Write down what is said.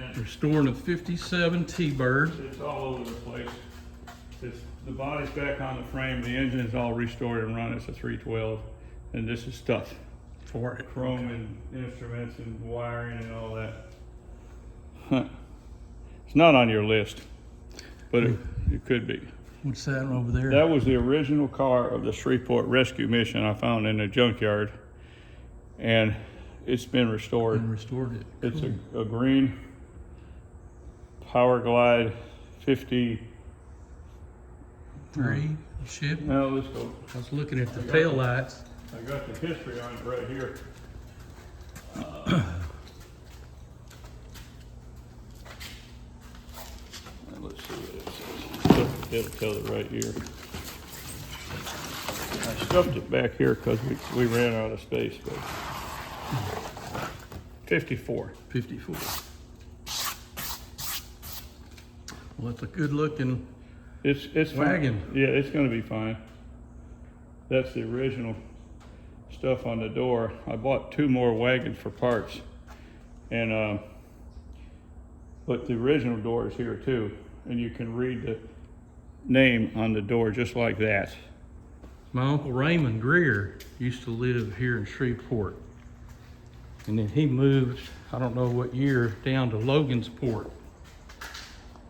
And Restoring a 57 T-Bird. it's all over the place. The body's back on the frame, the engine is all restored and run. It's a 312, and this is stuff. For it. Chrome and instruments and wiring and all that. Huh. It's not on your list, but it could be. What's that over there? That was the original car of the Shreveport rescue mission I found in a junkyard, and it's been restored. And restored it. It's Cool. a green Power Glide 50. 3 ship. Now let's go. I was looking at the tail lights. I got the history on it right here. Let's see what it says. It'll tell it right here. I stuffed it back here because we ran out of space, but 54. 54. Well, it's a good looking It's wagon. Fine. Yeah, it's going to be fine. That's the original stuff on the door. I bought 2 more wagons for parts, and but the original door is here too, and you can read the name on the door just like that. My Uncle Raymond Greer used to live here in Shreveport. And then he moved, I don't know what year, down to Logansport.